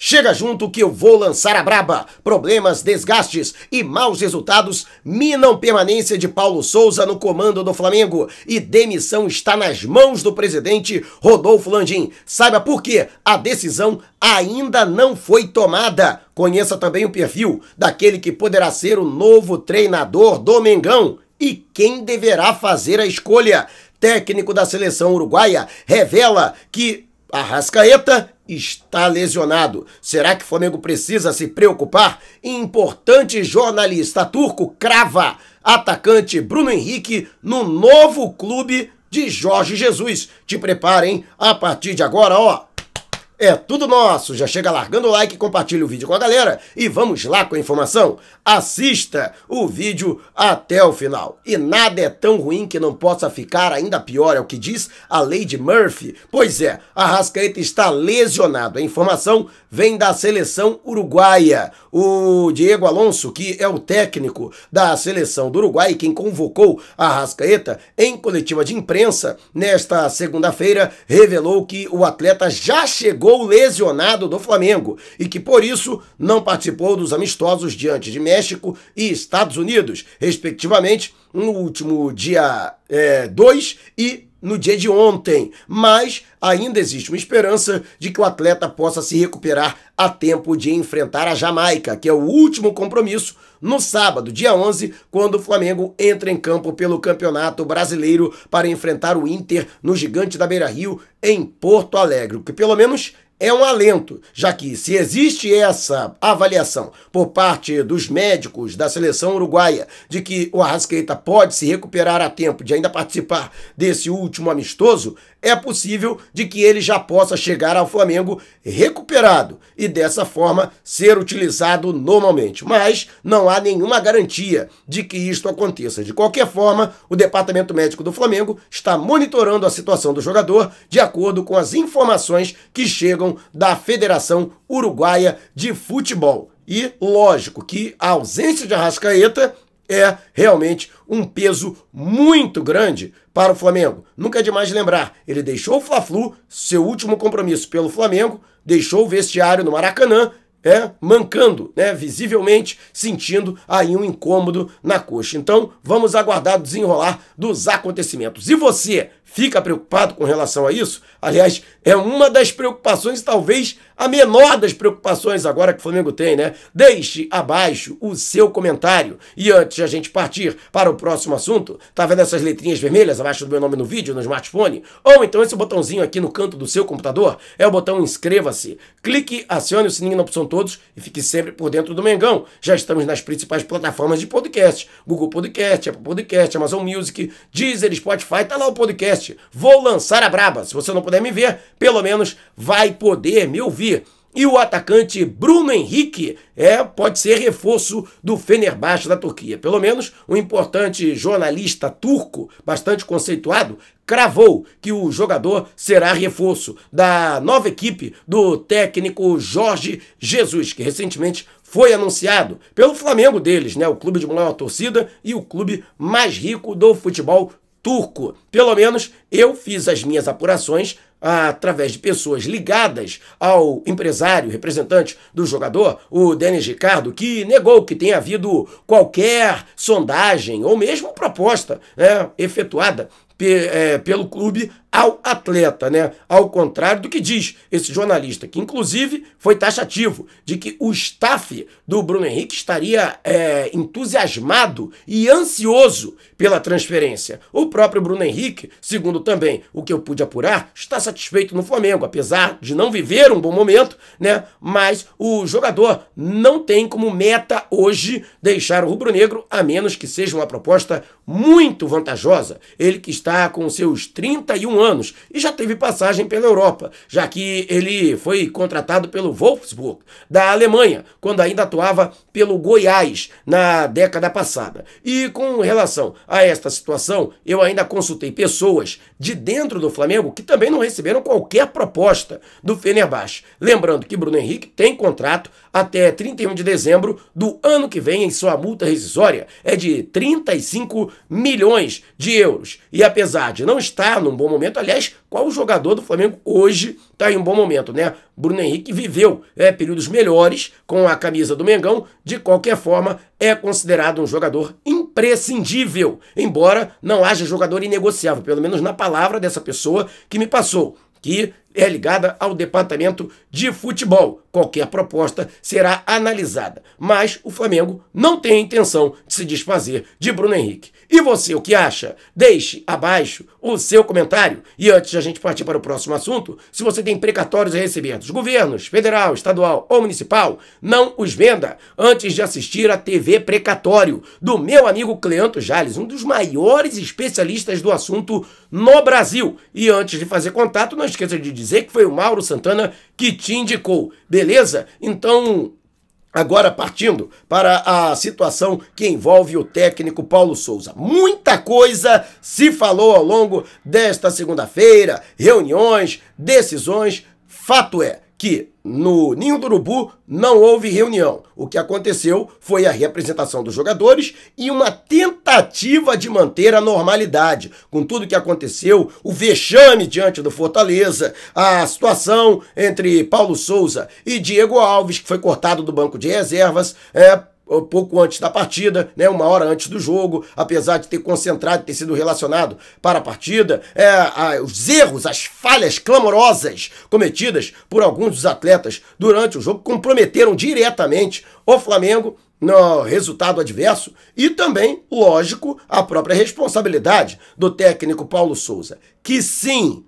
Chega junto que eu vou lançar a braba. Problemas, desgastes e maus resultados minam permanência de Paulo Souza no comando do Flamengo e demissão está nas mãos do presidente Rodolfo Landim. Saiba por quê a decisão ainda não foi tomada. Conheça também o perfil daquele que poderá ser o novo treinador do Mengão e quem deverá fazer a escolha. Técnico da seleção uruguaia revela que Arrascaeta está lesionado. Será que o Flamengo precisa se preocupar? Importante jornalista turco crava atacante Bruno Henrique no novo clube de Jorge Jesus. Te preparem a partir de agora, ó. É tudo nosso. Já chega largando o like, compartilha o vídeo com a galera e vamos lá com a informação. Assista o vídeo até o final. E nada é tão ruim que não possa ficar ainda pior, é o que diz a lei de Murphy. Pois é, Arrascaeta está lesionado. A informação vem da seleção uruguaia. O Diego Alonso, que é o técnico da seleção do Uruguai, quem convocou Arrascaeta em coletiva de imprensa nesta segunda-feira, revelou que o atleta já chegou lesionado do Flamengo e que por isso não participou dos amistosos diante de México e Estados Unidos, respectivamente, no último dia 2 e no dia de ontem, mas ainda existe uma esperança de que o atleta possa se recuperar a tempo de enfrentar a Jamaica, que é o último compromisso, no sábado, dia 11, quando o Flamengo entra em campo pelo Campeonato Brasileiro para enfrentar o Inter no Gigante da Beira-Rio, em Porto Alegre, o que pelo menos é um alento, já que se existe essa avaliação por parte dos médicos da seleção uruguaia de que o Arrascaeta pode se recuperar a tempo de ainda participar desse último amistoso, é possível de que ele já possa chegar ao Flamengo recuperado e dessa forma ser utilizado normalmente. Mas não há nenhuma garantia de que isto aconteça. De qualquer forma, o departamento médico do Flamengo está monitorando a situação do jogador de acordo com as informações que chegam da Federação Uruguaia de Futebol. E lógico que a ausência de Arrascaeta é realmente um peso muito grande para o Flamengo. Nunca é demais lembrar, ele deixou o Fla-Flu, seu último compromisso pelo Flamengo, deixou o vestiário no Maracanã, mancando, visivelmente sentindo aí um incômodo na coxa. Então, vamos aguardar o desenrolar dos acontecimentos. E você fica preocupado com relação a isso? Aliás, é uma das preocupações, talvez a menor das preocupações agora que o Flamengo tem, né? Deixe abaixo o seu comentário. E antes de a gente partir para o próximo assunto, tá vendo essas letrinhas vermelhas abaixo do meu nome no vídeo, no smartphone? Ou então esse botãozinho aqui no canto do seu computador, é o botão inscreva-se. Clique, acione o sininho na opção todos e fique sempre por dentro do Mengão. Já estamos nas principais plataformas de podcast. Google Podcast, Apple Podcast, Amazon Music, Deezer, Spotify, tá lá o podcast. Vou lançar a braba. Se você não puder me ver, pelo menos vai poder me ouvir. E o atacante Bruno Henrique pode ser reforço do Fenerbahçe da Turquia. Pelo menos um importante jornalista turco, bastante conceituado, cravou que o jogador será reforço da nova equipe do técnico Jorge Jesus, que recentemente foi anunciado pelo Flamengo deles, o clube de maior torcida e o clube mais rico do futebol turco. Pelo menos eu fiz as minhas apurações através de pessoas ligadas ao empresário, representante do jogador, o Denis Ricardo, que negou que tenha havido qualquer sondagem ou mesmo proposta efetuada pelo clube ao atleta, Ao contrário do que diz esse jornalista, que inclusive foi taxativo de que o staff do Bruno Henrique estaria entusiasmado e ansioso pela transferência. O próprio Bruno Henrique, segundo também o que eu pude apurar, está satisfeito no Flamengo, apesar de não viver um bom momento, Mas o jogador não tem como meta hoje deixar o rubro-negro, a menos que seja uma proposta muito vantajosa. Ele que está com seus 31 anos e já teve passagem pela Europa, já que ele foi contratado pelo Wolfsburg da Alemanha, quando ainda atuava pelo Goiás na década passada. E com relação a esta situação, eu ainda consultei pessoas de dentro do Flamengo que também não receberam qualquer proposta do Fenerbahçe. Lembrando que Bruno Henrique tem contrato até 31 de dezembro do ano que vem, em sua multa rescisória é de 35 milhões de euros. E apesar de não estar num bom momento, aliás, qual jogador do Flamengo hoje está em um bom momento, né? Bruno Henrique viveu períodos melhores com a camisa do Mengão, de qualquer forma é considerado um jogador imprescindível, embora não haja jogador inegociável, pelo menos na palavra dessa pessoa que me passou, que é ligada ao departamento de futebol. Qualquer proposta será analisada, mas o Flamengo não tem a intenção de se desfazer de Bruno Henrique. E você, o que acha? Deixe abaixo o seu comentário. E antes de a gente partir para o próximo assunto, se você tem precatórios a receber dos governos, federal, estadual ou municipal, não os venda antes de assistir a TV Precatório, do meu amigo Cleanto Jales, um dos maiores especialistas do assunto no Brasil. E antes de fazer contato, não esqueça de dizer que foi o Mauro Santana que te indicou, beleza? Então, agora partindo para a situação que envolve o técnico Paulo Souza. Muita coisa se falou ao longo desta segunda-feira, reuniões, decisões. Fato é que no Ninho do Urubu não houve reunião. O que aconteceu foi a representação dos jogadores e uma tentativa de manter a normalidade. Com tudo que aconteceu, o vexame diante do Fortaleza, a situação entre Paulo Souza e Diego Alves, que foi cortado do banco de reservas, pouco antes da partida, né, uma hora antes do jogo, apesar de ter concentrado, ter sido relacionado para a partida, os erros, as falhas clamorosas cometidas por alguns dos atletas durante o jogo comprometeram diretamente o Flamengo no resultado adverso e também, lógico, a própria responsabilidade do técnico Paulo Souza, que sim,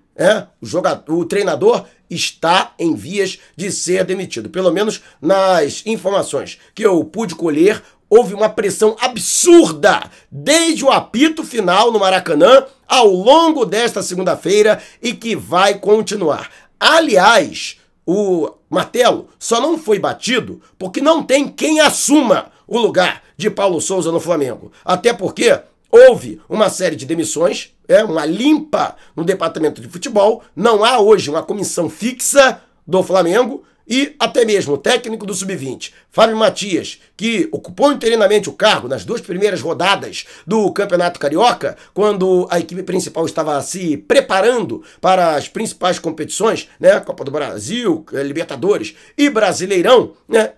o treinador está em vias de ser demitido. Pelo menos nas informações que eu pude colher, houve uma pressão absurda desde o apito final no Maracanã ao longo desta segunda-feira e que vai continuar. Aliás, o martelo só não foi batido porque não tem quem assuma o lugar de Paulo Souza no Flamengo. Até porque houve uma série de demissões, uma limpa no departamento de futebol, não há hoje uma comissão fixa do Flamengo e até mesmo o técnico do Sub-20, Fábio Matias, que ocupou interinamente o cargo nas 2 primeiras rodadas do Campeonato Carioca, quando a equipe principal estava se preparando para as principais competições, Copa do Brasil, Libertadores e Brasileirão,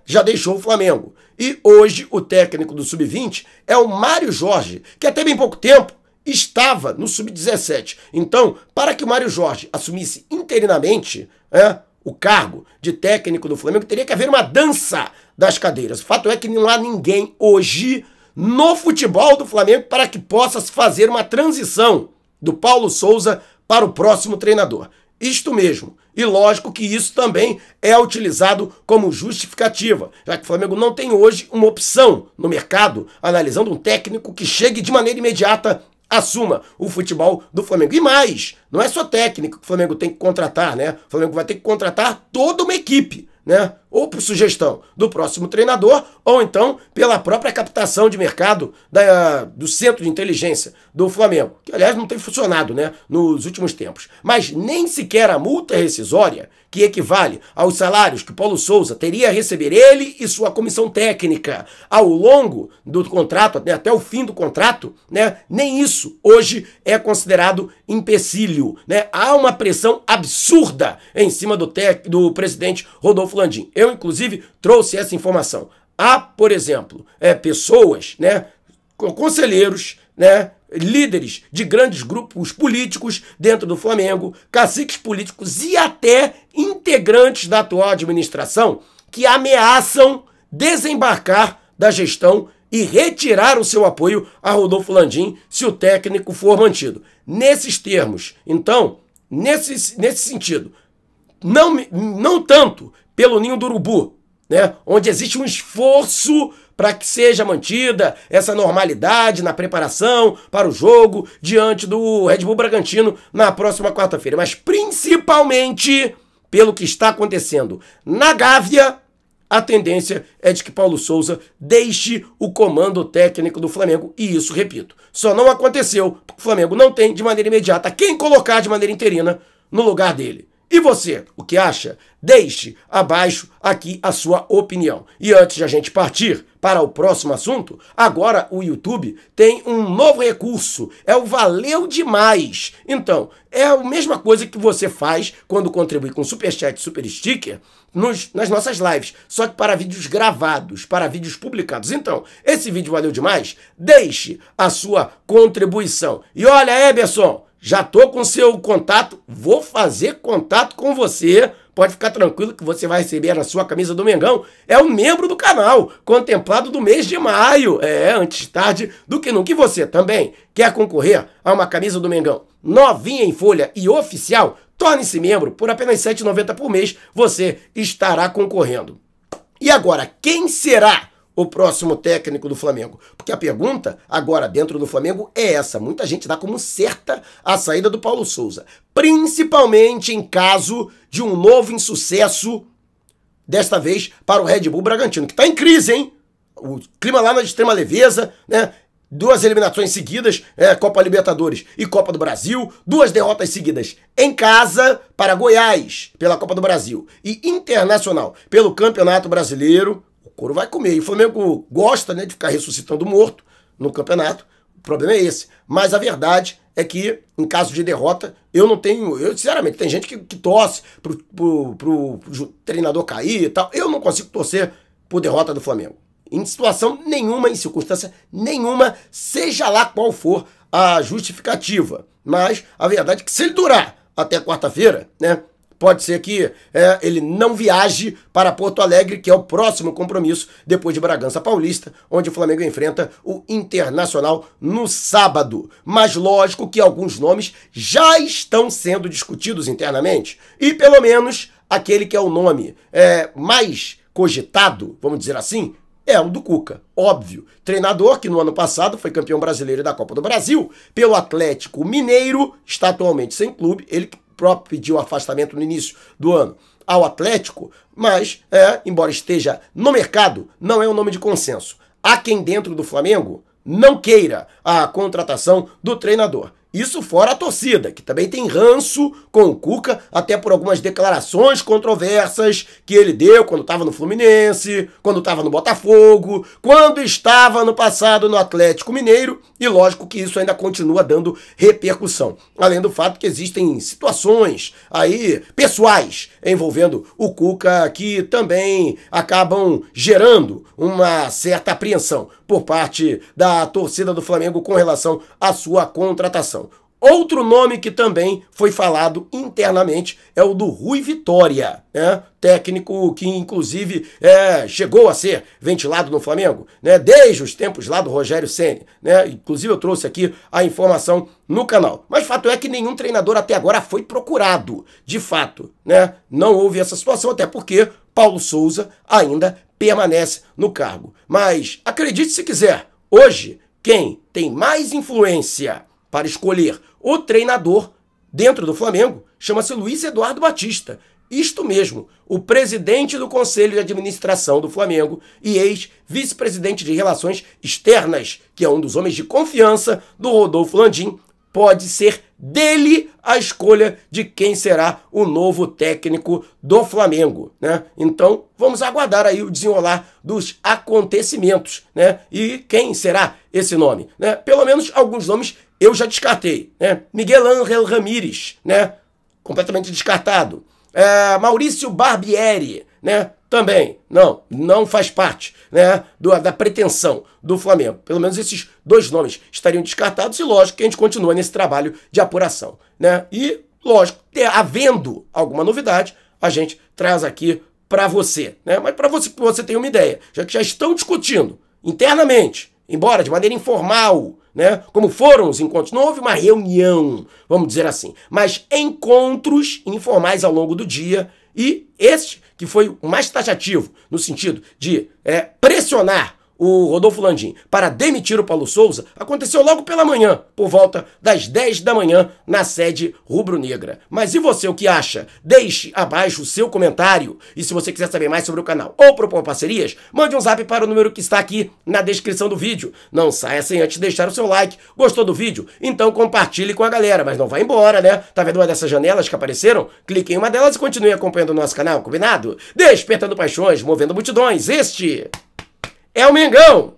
já deixou o Flamengo. E hoje o técnico do Sub-20 é o Mário Jorge, que até bem pouco tempo estava no Sub-17. Então, para que o Mário Jorge assumisse interinamente o cargo de técnico do Flamengo, teria que haver uma dança das cadeiras. O fato é que não há ninguém hoje no futebol do Flamengo para que possa se fazer uma transição do Paulo Souza para o próximo treinador. Isto mesmo. E lógico que isso também é utilizado como justificativa, já que o Flamengo não tem hoje uma opção no mercado, analisando um técnico que chegue de maneira imediata, assuma o futebol do Flamengo. E mais, não é só técnico que o Flamengo tem que contratar, O Flamengo vai ter que contratar toda uma equipe, Ou por sugestão do próximo treinador, ou então pela própria captação de mercado do Centro de Inteligência do Flamengo, que aliás não tem funcionado, nos últimos tempos. Mas nem sequer a multa rescisória, que equivale aos salários que Paulo Souza teria a receber ele e sua comissão técnica ao longo do contrato, até o fim do contrato, nem isso hoje é considerado empecilho, Há uma pressão absurda em cima do presidente Rodolfo Landim. Eu, inclusive, trouxe essa informação. Há, por exemplo, pessoas, conselheiros, líderes de grandes grupos políticos dentro do Flamengo, caciques políticos e até integrantes da atual administração que ameaçam desembarcar da gestão e retirar o seu apoio a Rodolfo Landim se o técnico for mantido. Nesses termos, então, nesse sentido, não tanto pelo Ninho do Urubu, onde existe um esforço para que seja mantida essa normalidade na preparação para o jogo diante do Red Bull Bragantino na próxima quarta-feira, mas principalmente pelo que está acontecendo na Gávea. A tendência é de que Paulo Souza deixe o comando técnico do Flamengo. E isso, repito, só não aconteceu porque o Flamengo não tem de maneira imediata quem colocar de maneira interina no lugar dele. E você, o que acha? Deixe abaixo aqui a sua opinião. E antes de a gente partir para o próximo assunto, agora o YouTube tem um novo recurso, é o Valeu Demais. Então, é a mesma coisa que você faz quando contribui com Superchat e Super Sticker nas nossas lives, só que para vídeos gravados, para vídeos publicados. Então, esse vídeo valeu demais? Deixe a sua contribuição. E olha, Eberson, já tô com seu contato, vou fazer contato com você. Pode ficar tranquilo que você vai receber na sua camisa do Mengão. É um membro do canal, contemplado do mês de maio. Antes tarde do que nunca. E você também quer concorrer a uma camisa do Mengão novinha em folha e oficial? Torne-se membro por apenas R$ 7,90 por mês. Você estará concorrendo. E agora, quem será o próximo técnico do Flamengo? Porque a pergunta agora dentro do Flamengo é essa. Muita gente dá como certa a saída do Paulo Souza, principalmente em caso de um novo insucesso, desta vez para o Red Bull Bragantino, que está em crise, hein? O clima lá na extrema leveza, né? 2 eliminações seguidas, Copa Libertadores e Copa do Brasil, 2 derrotas seguidas em casa para Goiás pela Copa do Brasil e Internacional pelo Campeonato Brasileiro. O couro vai comer. E o Flamengo gosta, né, de ficar ressuscitando morto no campeonato. O problema é esse. Mas a verdade é que, em caso de derrota, eu não tenho... sinceramente, tem gente que torce pro treinador cair e tal. Eu não consigo torcer por derrota do Flamengo. Em situação nenhuma, em circunstância nenhuma, seja lá qual for a justificativa. Mas a verdade é que se ele durar até quarta-feira, né, pode ser que ele não viaje para Porto Alegre, que é o próximo compromisso depois de Bragança Paulista, onde o Flamengo enfrenta o Internacional no sábado. Mas lógico que alguns nomes já estão sendo discutidos internamente. E pelo menos aquele que é o nome mais cogitado, vamos dizer assim, é o do Cuca, óbvio. Treinador que no ano passado foi campeão brasileiro da Copa do Brasil pelo Atlético Mineiro, está atualmente sem clube, ele próprio pediu afastamento no início do ano ao Atlético, mas, embora esteja no mercado, não é um nome de consenso. Há quem dentro do Flamengo não queira a contratação do treinador. Isso fora a torcida, que também tem ranço com o Cuca, até por algumas declarações controversas que ele deu quando estava no Fluminense, quando estava no Botafogo, quando estava no passado no Atlético Mineiro, e lógico que isso ainda continua dando repercussão. Além do fato que existem situações aí pessoais envolvendo o Cuca que também acabam gerando uma certa apreensão por parte da torcida do Flamengo com relação à sua contratação. Outro nome que também foi falado internamente é o do Rui Vitória, técnico que inclusive chegou a ser ventilado no Flamengo, desde os tempos lá do Rogério Ceni, inclusive eu trouxe aqui a informação no canal. Mas fato é que nenhum treinador até agora foi procurado, de fato, não houve essa situação, até porque Paulo Souza ainda permanece no cargo. Mas acredite se quiser, hoje quem tem mais influência para escolher o treinador dentro do Flamengo chama-se Luiz Eduardo Batista. Isto mesmo, o presidente do Conselho de Administração do Flamengo e ex-vice-presidente de Relações Externas, que é um dos homens de confiança do Rodolfo Landim, pode ser dele a escolha de quem será o novo técnico do Flamengo, Então, vamos aguardar aí o desenrolar dos acontecimentos, E quem será esse nome, Pelo menos alguns nomes eu já descartei, Miguel Ángel Ramírez, completamente descartado. Maurício Barbieri, também, não faz parte, da pretensão do Flamengo. Pelo menos esses 2 nomes estariam descartados e lógico que a gente continua nesse trabalho de apuração, E lógico, havendo alguma novidade, a gente traz aqui para você, Mas para você ter uma ideia, já que já estão discutindo internamente, embora de maneira informal, como foram os encontros, não houve uma reunião, vamos dizer assim, mas encontros informais ao longo do dia, e este que foi o mais taxativo, no sentido de pressionar o Rodolfo Landim para demitir o Paulo Souza aconteceu logo pela manhã, por volta das 10 da manhã, na sede rubro-negra. Mas e você, o que acha? Deixe abaixo o seu comentário. E se você quiser saber mais sobre o canal ou propor parcerias, mande um zap para o número que está aqui na descrição do vídeo. Não saia sem antes deixar o seu like. Gostou do vídeo? Então compartilhe com a galera, mas não vá embora, né? Tá vendo uma dessas janelas que apareceram? Clique em uma delas e continue acompanhando o nosso canal, combinado? Despertando paixões, movendo multidões. Este é o Mengão!